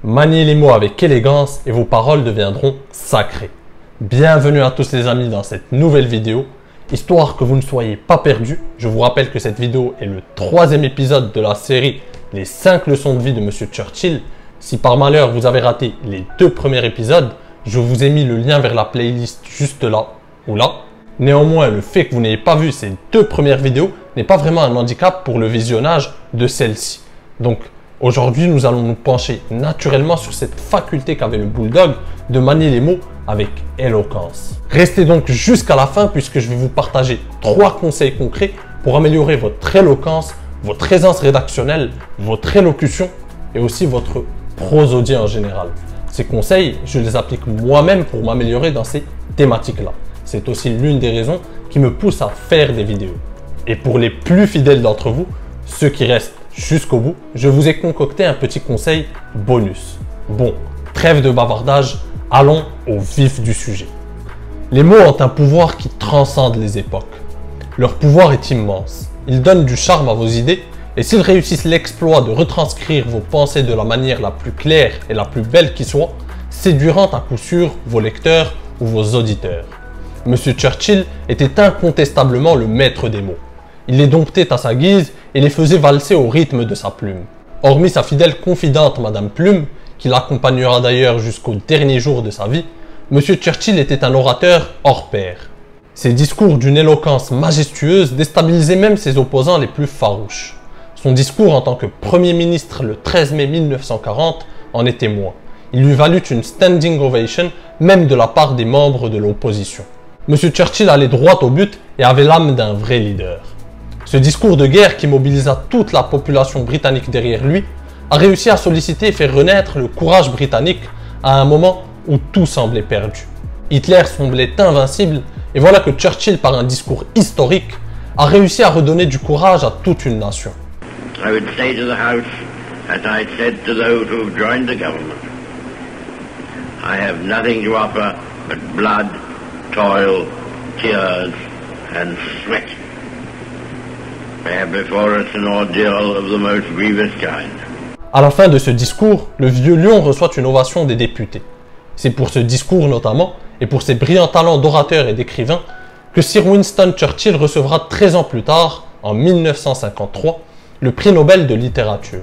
Maniez les mots avec élégance et vos paroles deviendront sacrées. Bienvenue à tous les amis dans cette nouvelle vidéo. Histoire que vous ne soyez pas perdus, je vous rappelle que cette vidéo est le 3e épisode de la série Les 5 leçons de vie de Monsieur Churchill. Si par malheur vous avez raté les 2 premiers épisodes, je vous ai mis le lien vers la playlist juste là ou là. Néanmoins, le fait que vous n'ayez pas vu ces 2 premières vidéos n'est pas vraiment un handicap pour le visionnage de celle-ci. Donc aujourd'hui, nous allons nous pencher naturellement sur cette faculté qu'avait le bulldog de manier les mots avec éloquence. Restez donc jusqu'à la fin puisque je vais vous partager 3 conseils concrets pour améliorer votre éloquence, votre aisance rédactionnelle, votre élocution et aussi votre prosodie en général. Ces conseils, je les applique moi-même pour m'améliorer dans ces thématiques-là. C'est aussi l'une des raisons qui me pousse à faire des vidéos. Et pour les plus fidèles d'entre vous, ceux qui restent jusqu'au bout, je vous ai concocté un petit conseil bonus. Bon, trêve de bavardage, allons au vif du sujet. Les mots ont un pouvoir qui transcende les époques. Leur pouvoir est immense. Ils donnent du charme à vos idées et s'ils réussissent l'exploit de retranscrire vos pensées de la manière la plus claire et la plus belle qui soit, séduiront à coup sûr vos lecteurs ou vos auditeurs. Monsieur Churchill était incontestablement le maître des mots. Il les domptait à sa guise et les faisait valser au rythme de sa plume. Hormis sa fidèle confidente Madame Plume, qui l'accompagnera d'ailleurs jusqu'au dernier jour de sa vie, Monsieur Churchill était un orateur hors pair. Ses discours d'une éloquence majestueuse déstabilisaient même ses opposants les plus farouches. Son discours en tant que Premier ministre le 13 mai 1940 en est témoin. Il lui valut une standing ovation même de la part des membres de l'opposition. Monsieur Churchill allait droit au but et avait l'âme d'un vrai leader. Ce discours de guerre qui mobilisa toute la population britannique derrière lui a réussi à solliciter et faire renaître le courage britannique à un moment où tout semblait perdu. Hitler semblait invincible et voilà que Churchill, par un discours historique, a réussi à redonner du courage à toute une nation. I would say to the House, as I said to those who have joined the government, I have nothing to offer but blood, toil, tears and sweat. We have before us an ordeal of the most grievous kind. À la fin de ce discours, le vieux lion reçoit une ovation des députés. C'est pour ce discours notamment, et pour ses brillants talents d'orateur et d'écrivain, que Sir Winston Churchill recevra 13 ans plus tard, en 1953, le prix Nobel de littérature.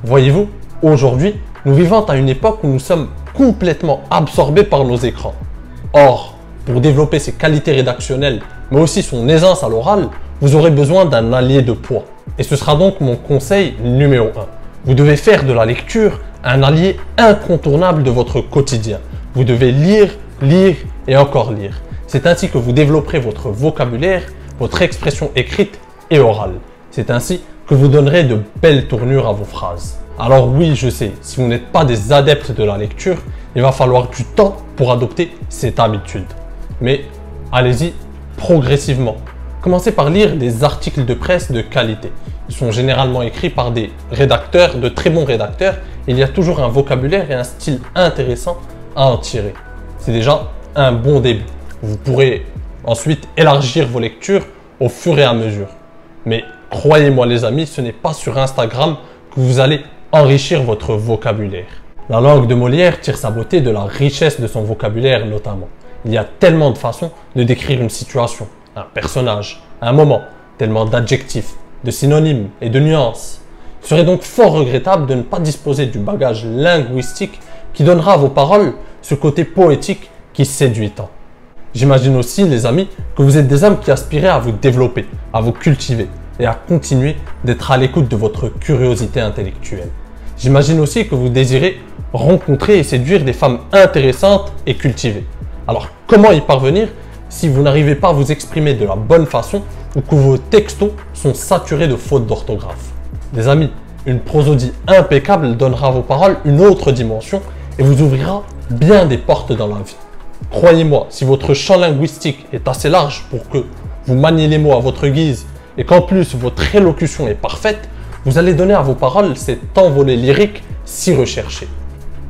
Voyez-vous, aujourd'hui, nous vivons à une époque où nous sommes complètement absorbés par nos écrans. Or, pour développer ses qualités rédactionnelles, mais aussi son aisance à l'oral, vous aurez besoin d'un allié de poids. Et ce sera donc mon conseil numéro 1. Vous devez faire de la lecture un allié incontournable de votre quotidien. Vous devez lire, lire et encore lire. C'est ainsi que vous développerez votre vocabulaire, votre expression écrite et orale. C'est ainsi que vous donnerez de belles tournures à vos phrases. Alors oui, je sais, si vous n'êtes pas des adeptes de la lecture, il va falloir du temps pour adopter cette habitude. Mais allez-y progressivement. Commencez par lire des articles de presse de qualité. Ils sont généralement écrits par des rédacteurs, de très bons rédacteurs. Il y a toujours un vocabulaire et un style intéressant à en tirer. C'est déjà un bon début. Vous pourrez ensuite élargir vos lectures au fur et à mesure. Mais croyez-moi les amis, ce n'est pas sur Instagram que vous allez enrichir votre vocabulaire. La langue de Molière tire sa beauté de la richesse de son vocabulaire notamment. Il y a tellement de façons de décrire une situation, un personnage, un moment, tellement d'adjectifs, de synonymes et de nuances. Il serait donc fort regrettable de ne pas disposer du bagage linguistique qui donnera à vos paroles ce côté poétique qui séduit tant. J'imagine aussi, les amis, que vous êtes des âmes qui aspirez à vous développer, à vous cultiver et à continuer d'être à l'écoute de votre curiosité intellectuelle. J'imagine aussi que vous désirez rencontrer et séduire des femmes intéressantes et cultivées. Alors, comment y parvenir si vous n'arrivez pas à vous exprimer de la bonne façon ou que vos textos sont saturés de fautes d'orthographe? Des amis, une prosodie impeccable donnera à vos paroles une autre dimension et vous ouvrira bien des portes dans la vie. Croyez-moi, si votre champ linguistique est assez large pour que vous maniez les mots à votre guise et qu'en plus votre élocution est parfaite, vous allez donner à vos paroles cet envolé lyrique si recherché.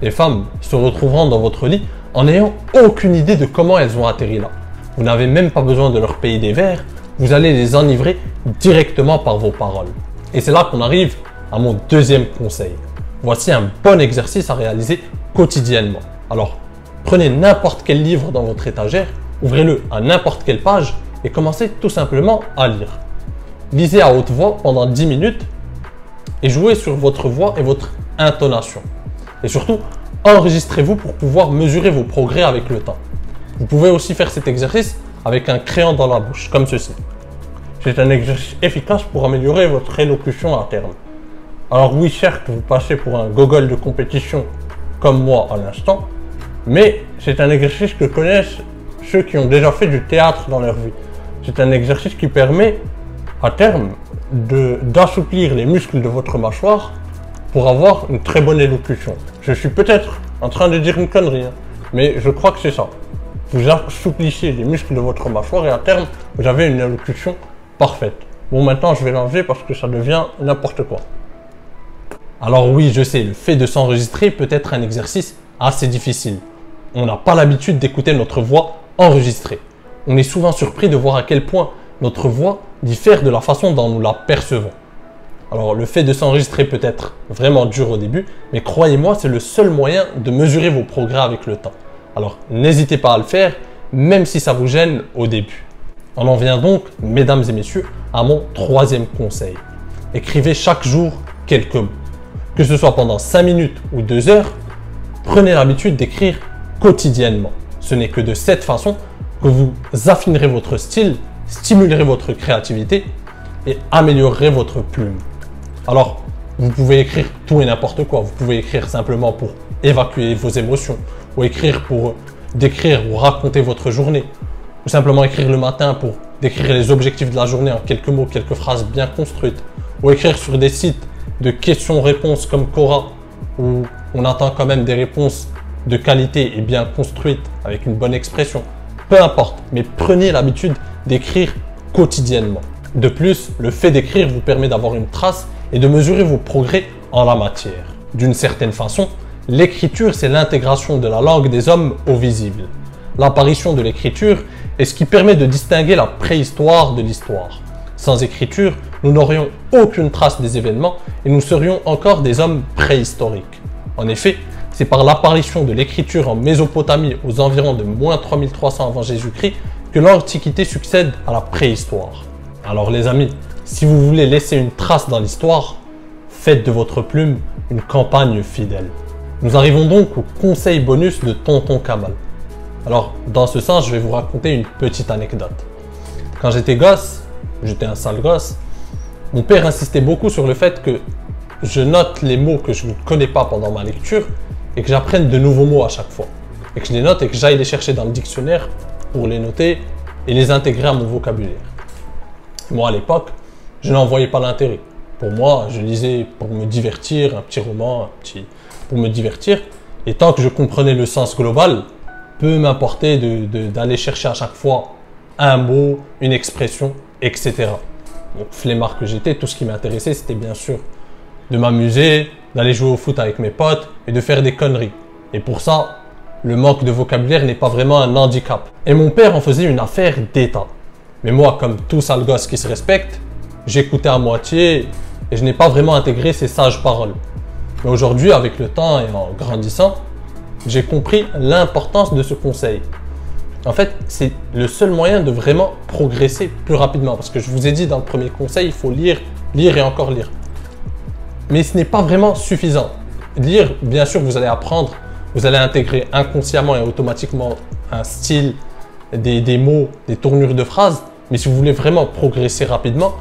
Les femmes se retrouveront dans votre lit en n'ayant aucune idée de comment elles ont atterri là. Vous n'avez même pas besoin de leur payer des vers, vous allez les enivrer directement par vos paroles. Et c'est là qu'on arrive à mon deuxième conseil. Voici un bon exercice à réaliser quotidiennement. Alors, prenez n'importe quel livre dans votre étagère, ouvrez-le à n'importe quelle page et commencez tout simplement à lire. Lisez à haute voix pendant 10 minutes et jouez sur votre voix et votre intonation. Et surtout, enregistrez-vous pour pouvoir mesurer vos progrès avec le temps. Vous pouvez aussi faire cet exercice avec un crayon dans la bouche, comme ceci. C'est un exercice efficace pour améliorer votre élocution à terme. Alors oui, certes, vous passez pour un gogol de compétition comme moi à l'instant, mais c'est un exercice que connaissent ceux qui ont déjà fait du théâtre dans leur vie. C'est un exercice qui permet à terme d'assouplir les muscles de votre mâchoire pour avoir une très bonne élocution. Je suis peut-être en train de dire une connerie, hein, mais je crois que c'est ça. Vous assouplissez les muscles de votre mâchoire et à terme, vous avez une élocution parfaite. Bon, maintenant, je vais l'enlever parce que ça devient n'importe quoi. Alors oui, je sais, le fait de s'enregistrer peut être un exercice assez difficile. On n'a pas l'habitude d'écouter notre voix enregistrée. On est souvent surpris de voir à quel point notre voix diffère de la façon dont nous la percevons. Alors le fait de s'enregistrer peut être vraiment dur au début, mais croyez-moi, c'est le seul moyen de mesurer vos progrès avec le temps. Alors n'hésitez pas à le faire, même si ça vous gêne au début. On en vient donc, mesdames et messieurs, à mon troisième conseil. Écrivez chaque jour quelques mots. Que ce soit pendant 5 minutes ou 2 heures, prenez l'habitude d'écrire quotidiennement. Ce n'est que de cette façon que vous affinerez votre style, stimulerez votre créativité et améliorerez votre plume. Alors, vous pouvez écrire tout et n'importe quoi. Vous pouvez écrire simplement pour évacuer vos émotions, ou écrire pour décrire ou raconter votre journée, ou simplement écrire le matin pour décrire les objectifs de la journée en quelques mots, quelques phrases bien construites, ou écrire sur des sites de questions-réponses comme Quora, où on attend quand même des réponses de qualité et bien construites avec une bonne expression. Peu importe, mais prenez l'habitude d'écrire quotidiennement. De plus, le fait d'écrire vous permet d'avoir une trace et de mesurer vos progrès en la matière. D'une certaine façon, l'écriture, c'est l'intégration de la langue des hommes au visible. L'apparition de l'écriture est ce qui permet de distinguer la préhistoire de l'histoire. Sans écriture, nous n'aurions aucune trace des événements et nous serions encore des hommes préhistoriques. En effet, c'est par l'apparition de l'écriture en Mésopotamie aux environs de -3300 avant Jésus-Christ que l'Antiquité succède à la préhistoire. Alors les amis, si vous voulez laisser une trace dans l'histoire, faites de votre plume une campagne fidèle. Nous arrivons donc au conseil bonus de Tonton Kamal. Alors dans ce sens, je vais vous raconter une petite anecdote. Quand j'étais gosse, j'étais un sale gosse, mon père insistait beaucoup sur le fait que je note les mots que je ne connais pas pendant ma lecture et que j'apprenne de nouveaux mots à chaque fois. Et que je les note et que j'aille les chercher dans le dictionnaire pour les noter et les intégrer à mon vocabulaire. Moi, à l'époque, je n'en voyais pas l'intérêt. Pour moi, je lisais pour me divertir, un petit roman, pour me divertir. Et tant que je comprenais le sens global, peu m'importait d'aller chercher à chaque fois un mot, une expression, etc. Donc, flemmard que j'étais, tout ce qui m'intéressait, c'était bien sûr de m'amuser, d'aller jouer au foot avec mes potes et de faire des conneries. Et pour ça, le manque de vocabulaire n'est pas vraiment un handicap. Et mon père en faisait une affaire d'état. Mais moi, comme tout sale gosse qui se respecte, j'écoutais à moitié et je n'ai pas vraiment intégré ces sages paroles. Mais aujourd'hui, avec le temps et en grandissant, j'ai compris l'importance de ce conseil. En fait, c'est le seul moyen de vraiment progresser plus rapidement. Parce que je vous ai dit dans le premier conseil, il faut lire, lire et encore lire. Mais ce n'est pas vraiment suffisant. Lire, bien sûr, vous allez apprendre, vous allez intégrer inconsciemment et automatiquement un style, des mots, des tournures de phrases. Mais si vous voulez vraiment progresser rapidement,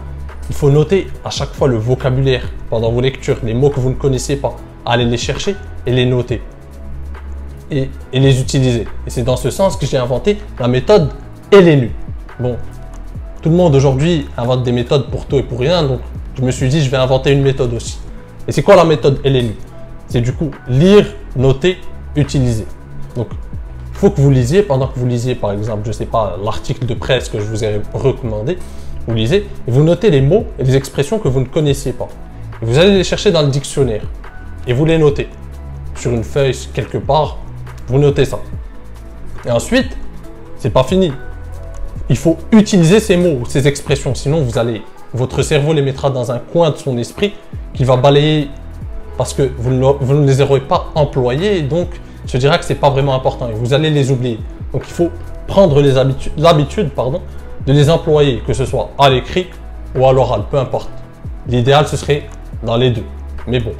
il faut noter à chaque fois le vocabulaire pendant vos lectures, les mots que vous ne connaissez pas. Allez les chercher et les noter. Et les utiliser. Et c'est dans ce sens que j'ai inventé la méthode LNU. Bon, tout le monde aujourd'hui invente des méthodes pour tout et pour rien, donc je me suis dit je vais inventer une méthode aussi. Et c'est quoi la méthode LNU? C'est du coup lire, noter, utiliser. Donc, il faut que vous lisiez, pendant que vous lisiez par exemple, je ne sais pas, l'article de presse que je vous ai recommandé, vous lisez et vous notez les mots et les expressions que vous ne connaissiez pas. Et vous allez les chercher dans le dictionnaire et vous les notez sur une feuille quelque part, vous notez ça. Et ensuite, c'est pas fini. Il faut utiliser ces mots ou ces expressions, sinon votre cerveau les mettra dans un coin de son esprit qui va balayer parce que vous ne les aurez pas employés, donc je dirais que ce n'est pas vraiment important et vous allez les oublier. Donc il faut prendre l'habitude de les employer, que ce soit à l'écrit ou à l'oral, peu importe. L'idéal, ce serait dans les deux, mais bon.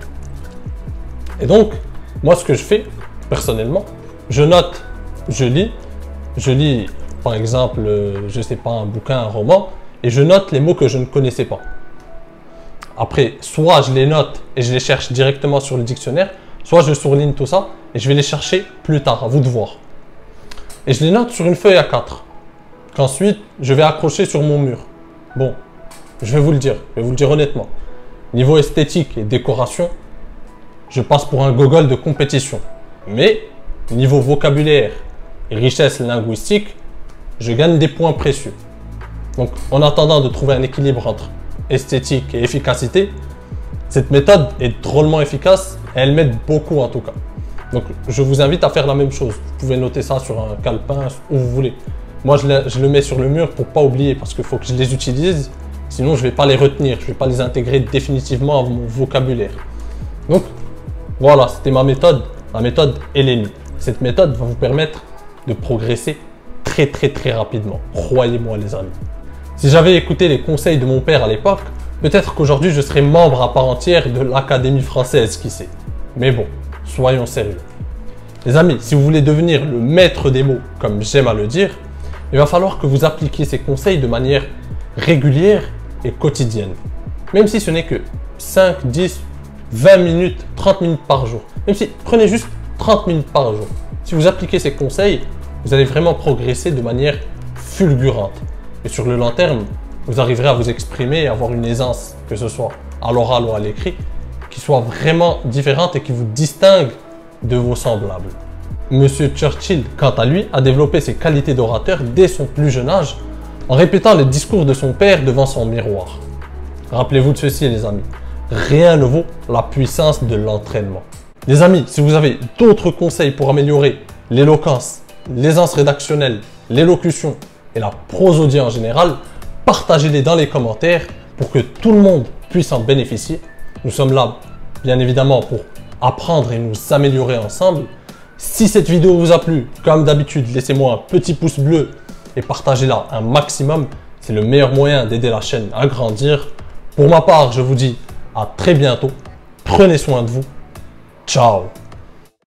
Et donc, moi, ce que je fais, personnellement, je note, je lis, par exemple, je sais pas, un bouquin, un roman, et je note les mots que je ne connaissais pas. Après, soit je les note et je les cherche directement sur le dictionnaire, soit je surligne tout ça et je vais les chercher plus tard, à vous de voir. Et je les note sur une feuille A4, qu'ensuite je vais accrocher sur mon mur. Bon, je vais vous le dire honnêtement. Niveau esthétique et décoration, je passe pour un gogol de compétition. Mais, niveau vocabulaire et richesse linguistique, je gagne des points précieux. Donc, en attendant de trouver un équilibre entre esthétique et efficacité, cette méthode est drôlement efficace et elle m'aide beaucoup en tout cas. Donc, je vous invite à faire la même chose. Vous pouvez noter ça sur un calepin, où vous voulez. Moi, je le mets sur le mur pour ne pas oublier parce qu'il faut que je les utilise. Sinon, je ne vais pas les retenir. Je ne vais pas les intégrer définitivement à mon vocabulaire. Donc, voilà, c'était ma méthode. La méthode Eleni. Cette méthode va vous permettre de progresser très rapidement. Croyez-moi les amis. Si j'avais écouté les conseils de mon père à l'époque, peut-être qu'aujourd'hui je serais membre à part entière de l'Académie française, qui sait. Mais bon, soyons sérieux. Les amis, si vous voulez devenir le maître des mots, comme j'aime à le dire, il va falloir que vous appliquiez ces conseils de manière régulière et quotidienne. Même si ce n'est que 5, 10, 20 minutes, 30 minutes par jour. Même si, prenez juste 30 minutes par jour. Si vous appliquez ces conseils, vous allez vraiment progresser de manière fulgurante. Et sur le long terme, vous arriverez à vous exprimer et avoir une aisance, que ce soit à l'oral ou à l'écrit, qui soit vraiment différente et qui vous distingue de vos semblables. Monsieur Churchill, quant à lui, a développé ses qualités d'orateur dès son plus jeune âge, en répétant les discours de son père devant son miroir. Rappelez-vous de ceci, les amis. Rien ne vaut la puissance de l'entraînement. Les amis, si vous avez d'autres conseils pour améliorer l'éloquence, l'aisance rédactionnelle, l'élocution et la prosodie en général, partagez-les dans les commentaires pour que tout le monde puisse en bénéficier. Nous sommes là, bien évidemment, pour apprendre et nous améliorer ensemble. Si cette vidéo vous a plu, comme d'habitude, laissez-moi un petit pouce bleu et partagez-la un maximum. C'est le meilleur moyen d'aider la chaîne à grandir. Pour ma part, je vous dis à très bientôt. Prenez soin de vous. Ciao.